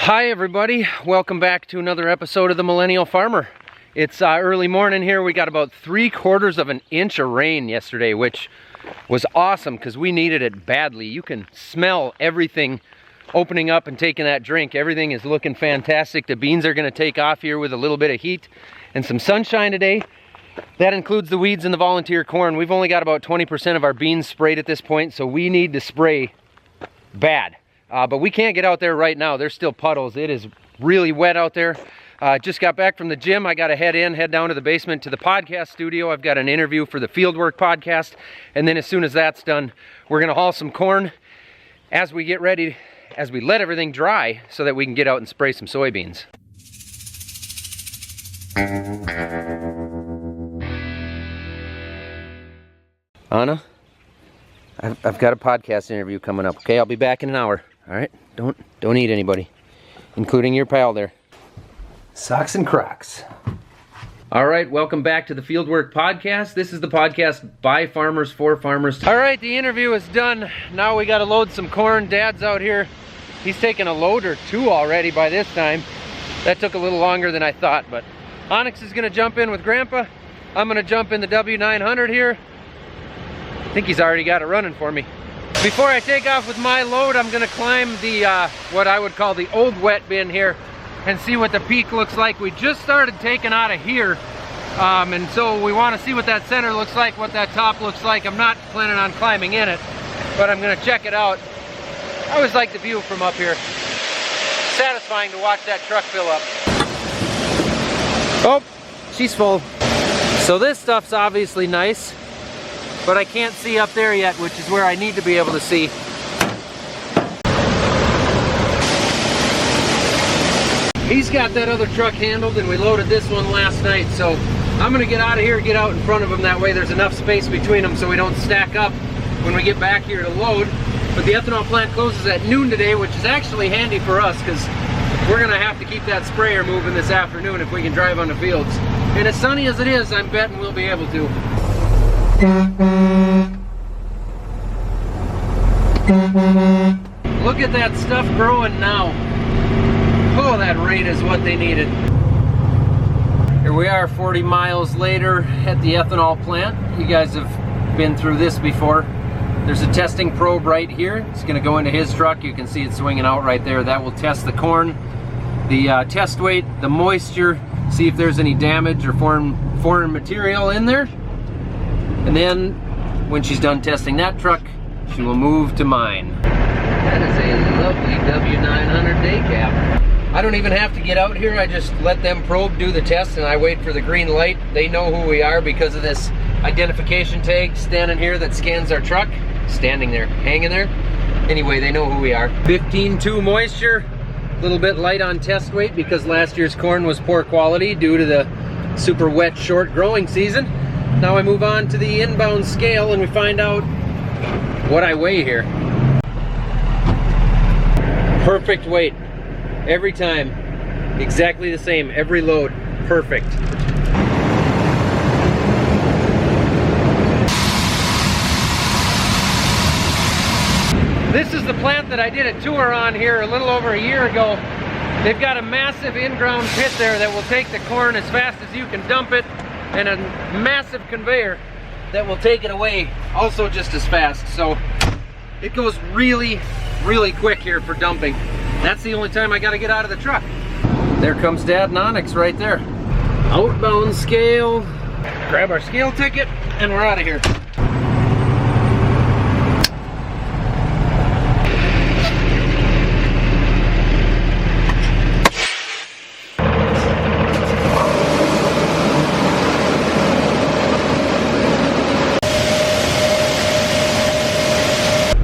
Hi everybody, welcome back to another episode of the Millennial Farmer. It's early morning here. We got about 3/4 of an inch of rain yesterday, which was awesome because we needed it badly. You can smell everything opening up and taking that drink. Everything is looking fantastic. The beans are going to take off here with a little bit of heat and some sunshine today. That includes the weeds and the volunteer corn. We've only got about 20% of our beans sprayed at this point, so we need to spray bad. But we can't get out there right now. There's still puddles. It is really wet out there. Just got back from the gym. I got to head down to the basement to the podcast studio. I've got an interview for the Fieldwork podcast. And then as soon as that's done, we're going to haul some corn as we get ready, as we let everything dry so that we can get out and spray some soybeans. Anna, I've got a podcast interview coming up. Okay, I'll be back in an hour. All right, don't eat anybody, including your pal there. Socks and Crocs. All right, welcome back to the Fieldwork podcast. This is the podcast by farmers for farmers. All right, the interview is done. Now we got to load some corn. Dad's out here. He's taken a load or two already by this time. That took a little longer than I thought, but Onyx is going to jump in with Grandpa. I'm going to jump in the W900 here. I think he's already got it running for me. Before I take off with my load, I'm gonna climb the, what I would call the old wet bin here and see what the peak looks like. We just started taking out of here, and so we wanna see what that center looks like, what that top looks like. I'm not planning on climbing in it, but I'm gonna check it out. I always like the view from up here. Satisfying to watch that truck fill up. Oh, she's full. So this stuff's obviously nice, but I can't see up there yet, which is where I need to be able to see. He's got that other truck handled, and we loaded this one last night, so I'm gonna get out of here, get out in front of him. That way there's enough space between them so we don't stack up when we get back here to load. But the ethanol plant closes at noon today, which is actually handy for us because we're gonna have to keep that sprayer moving this afternoon if we can drive on the fields. And as sunny as it is, I'm betting we'll be able to. Look at that stuff growing now. Oh, that rate is what they needed. Here we are 40 miles later at the ethanol plant. You guys have been through this before. There's a testing probe right here. It's going to go into his truck. You can see it swinging out right there. That will test the corn, the test weight, the moisture, see if there's any damage or foreign material in there. And then, when she's done testing that truck, she will move to mine. That is a lovely W900 day cap. I don't even have to get out here. I just let them probe, do the test, and I wait for the green light. They know who we are because of this identification tag standing here that scans our truck. Standing there, hanging there. Anyway, they know who we are. 15.2 moisture. A little bit light on test weight because last year's corn was poor quality due to the super wet, short growing season. Now I move on to the inbound scale and we find out what I weigh here. Perfect weight. Every time. Exactly the same. Every load. Perfect. This is the plant that I did a tour on here a little over a year ago. They've got a massive in-ground pit there that will take the corn as fast as you can dump it, and a massive conveyor that will take it away also just as fast. So it goes really, really quick here for dumping. That's the only time I gotta get out of the truck. There comes Dad and Onyx right there. Outbound scale. Grab our scale ticket and we're out of here.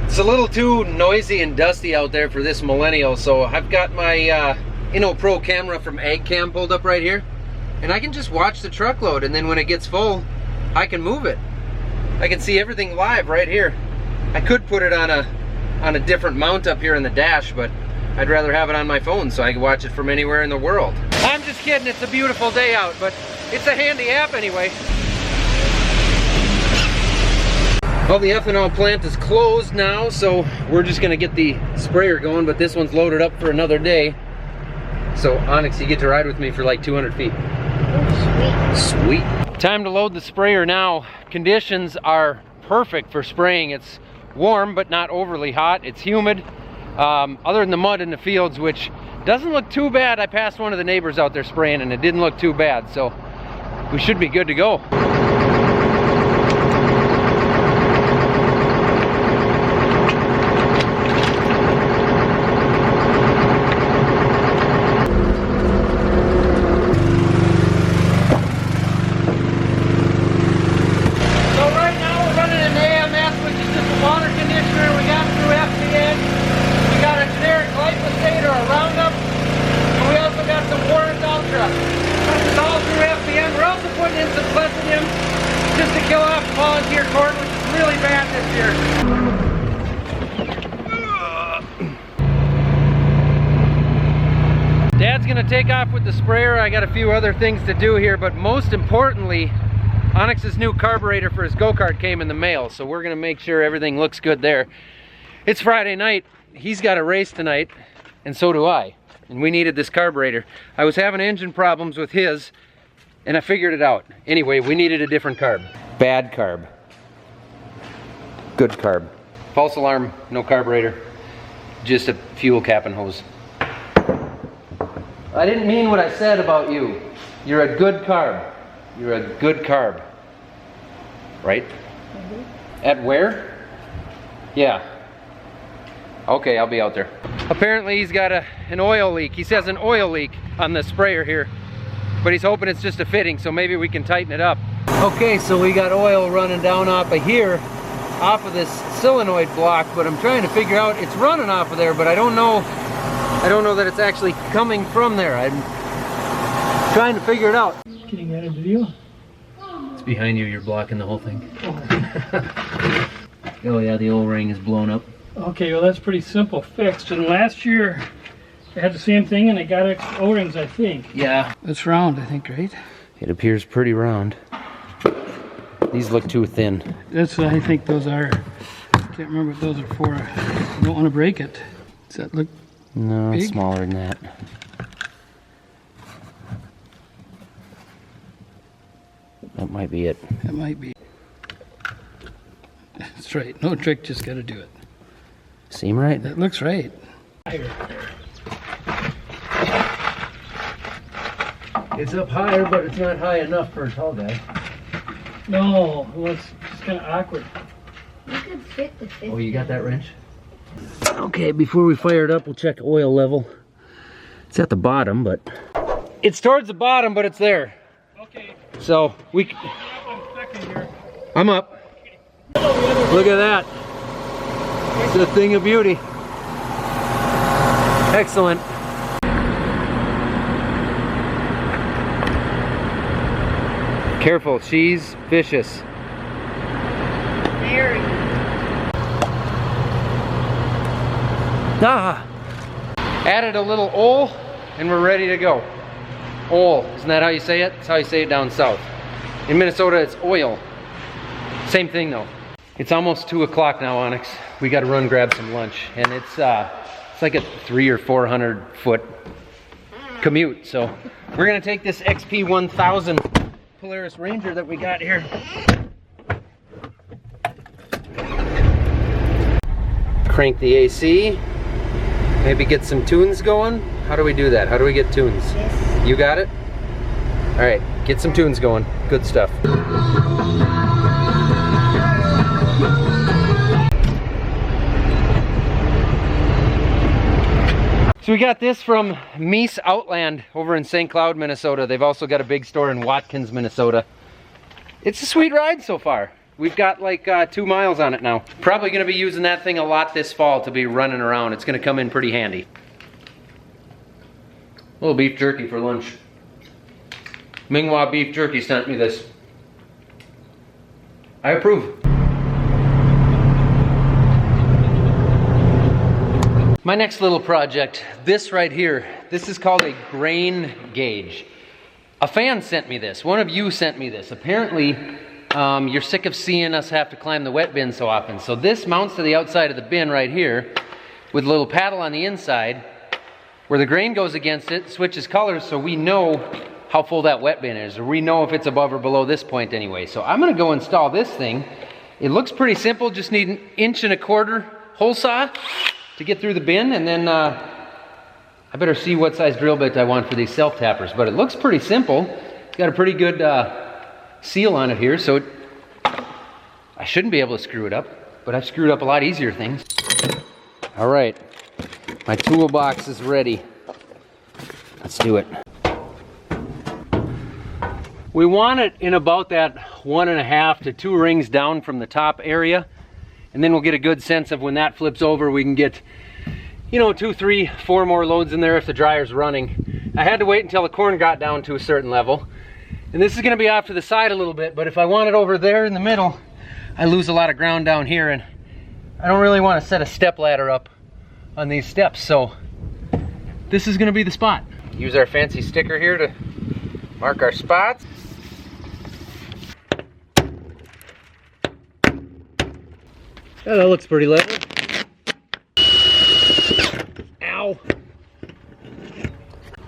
It's a little too noisy and dusty out there for this Millennial, so I've got my InnoPro camera from AgCam pulled up right here, and I can just watch the truckload, and then when it gets full, I can move it. I can see everything live right here. I could put it on a different mount up here in the dash, but I'd rather have it on my phone so I can watch it from anywhere in the world. I'm just kidding, it's a beautiful day out, but it's a handy app anyway. Well, the ethanol plant is closed now, so we're just gonna get the sprayer going, but this one's loaded up for another day. So Onyx, you get to ride with me for like 200 feet. Oh, Sweet. Time to load the sprayer now. Conditions are perfect for spraying. It's warm but not overly hot. It's humid. Other than the mud in the fields, which doesn't look too bad. I passed one of the neighbors out there spraying and it didn't look too bad, so we should be good to go. Just to kill off volunteer corn, which is really bad this year. Dad's gonna take off with the sprayer. I got a few other things to do here, but most importantly, Onyx's new carburetor for his go-kart came in the mail, so we're gonna make sure everything looks good there. It's Friday night. He's got a race tonight, and so do I. And we needed this carburetor. I was having engine problems with his, and I figured it out. Anyway, we needed a different carb. Bad carb. Good carb. False alarm, no carburetor. Just a fuel cap and hose. I didn't mean what I said about you. You're a good carb. You're a good carb. Right? Mm-hmm. At where? Yeah. Okay, I'll be out there. Apparently he's got an oil leak. He says an oil leak on the sprayer here. But he's hoping it's just a fitting, so maybe we can tighten it up. Okay, so we got oil running down off of here, off of this solenoid block, but I'm trying to figure out, it's running off of there, but I don't know that it's actually coming from there. I'm trying to figure it out. Getting that in video? It's behind you, you're blocking the whole thing. Oh yeah, the O-ring is blown up. Okay, well that's pretty simple fixed, and last year I had the same thing and I got extra O-rings, I think. Yeah. It's round, I think, right? It appears pretty round. These look too thin. That's what I think those are. I can't remember what those are for. I don't want to break it. Does that look No, big? It's smaller than that. That might be it. That might be. That's right. No trick, just got to do it. Seem right? That looks right. It's up higher, but it's not high enough for a tall guy. No, well, it's kind of awkward. You could fit the 50. Oh, you got that wrench? Okay, before we fire it up, we'll check oil level. It's at the bottom, but... It's towards the bottom, but it's there. Okay. So, I'm up. Look at that. It's a thing of beauty. Excellent. Careful, she's vicious. Very. Ah! Added a little oil, and we're ready to go. Oil, isn't that how you say it? That's how you say it down south. In Minnesota, it's oil. Same thing though. It's almost 2 o'clock now, Onyx. We got to run grab some lunch, and it's like a 300 or 400 foot commute. So we're gonna take this XP 1000 Polaris Ranger that we got here. Crank the AC. Maybe get some tunes going. How do we do that? How do we get tunes? Yes. You got it? All right, get some tunes going. Good stuff. So we got this from Meese Outland over in St. Cloud, Minnesota. They've also got a big store in Watkins, Minnesota. It's a sweet ride so far. We've got like 2 miles on it now. Probably gonna be using that thing a lot this fall to be running around. It's gonna come in pretty handy. A little beef jerky for lunch. Minghua Beef Jerky sent me this. I approve. My next little project, this right here, this is called a grain gauge. A fan sent me this. One of you sent me this. Apparently, you're sick of seeing us have to climb the wet bin so often. So this mounts to the outside of the bin right here with a little paddle on the inside. where the grain goes against it, switches colors, so we know how full that wet bin is, or we know if it's above or below this point anyway. So I'm gonna go install this thing. It looks pretty simple, just need 1.25 inch hole saw to get through the bin, and then I better see what size drill bit I want for these self-tappers, but it looks pretty simple. It's got a pretty good seal on it here, so I shouldn't be able to screw it up, but I've screwed up a lot easier things. All right, my toolbox is ready. Let's do it. We want it in about that 1.5 to 2 rings down from the top area, and then we'll get a good sense of when that flips over, we can get, you know, 2, 3, 4 more loads in there if the dryer's running. I had to wait until the corn got down to a certain level, and this is gonna be off to the side a little bit, but if I want it over there in the middle, I lose a lot of ground down here, and I don't really want to set a step ladder up on these steps, so this is gonna be the spot. Use our fancy sticker here to mark our spots. Oh, that looks pretty level. Ow.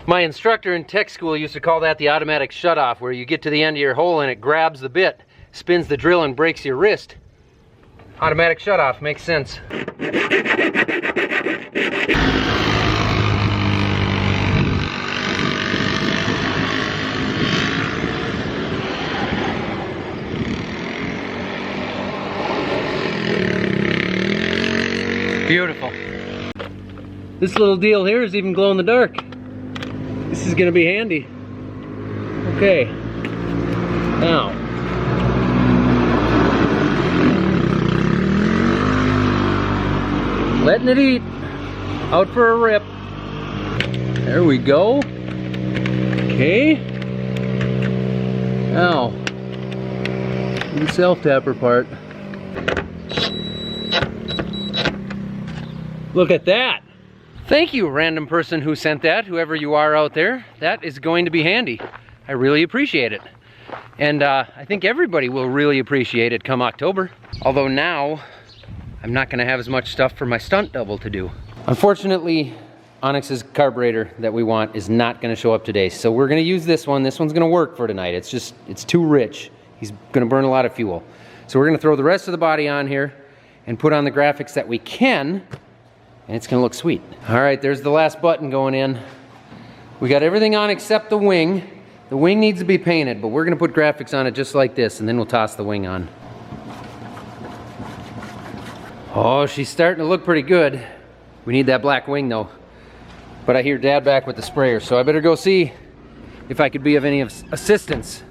My instructor in tech school used to call that the automatic shutoff, where you get to the end of your hole and it grabs the bit, spins the drill and breaks your wrist. Automatic shutoff, makes sense. Beautiful. This little deal here is even glow in the dark. This is gonna be handy. Okay. Now. Letting it eat. Out for a rip. There we go. Okay. Now. The self-tapper part. Look at that. Thank you, random person who sent that, whoever you are out there. That is going to be handy. I really appreciate it. And I think everybody will really appreciate it come October. Although now, I'm not gonna have as much stuff for my stunt double to do. Unfortunately, Onyx's carburetor that we want is not gonna show up today. So we're gonna use this one. This one's gonna work for tonight. It's too rich. He's gonna burn a lot of fuel. So we're gonna throw the rest of the body on here and put on the graphics that we can, and it's gonna look sweet. All right, there's the last button going in. We got everything on except the wing. The wing needs to be painted, but we're gonna put graphics on it just like this, and then we'll toss the wing on. Oh, she's starting to look pretty good. We need that black wing though. But I hear Dad back with the sprayer, so I better go see if I could be of any assistance.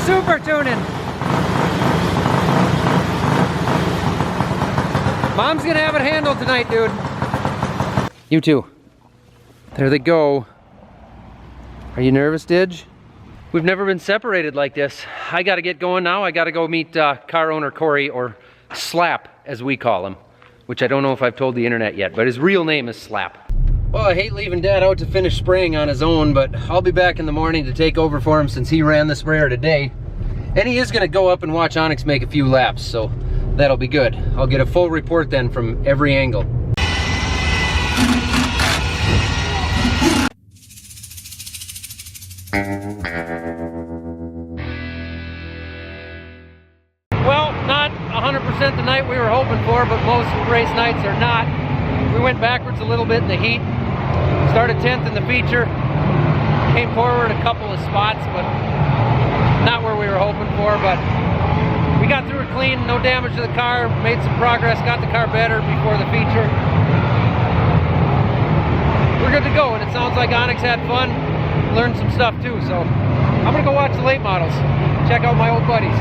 Super tuning. Mom's gonna have it handled tonight, dude. You too. There they go. Are you nervous, Didge? We've never been separated like this. I gotta get going now. I gotta go meet car owner Corey, or Slap as we call him, which I don't know if I've told the internet yet, but his real name is Slap. Well, I hate leaving Dad out to finish spraying on his own, but I'll be back in the morning to take over for him since he ran the sprayer today. And he is gonna go up and watch Onyx make a few laps, so that'll be good. I'll get a full report then from every angle. Well, not 100% the night we were hoping for, but most race nights are not. We went backwards a little bit in the heat. Started 10th in the feature. Came forward a couple of spots, but not where we were hoping for. But we got through it clean, no damage to the car, made some progress, got the car better before the feature. We're good to go, and it sounds like Onyx had fun, learned some stuff too, so I'm gonna go watch the late models, check out my old buddies.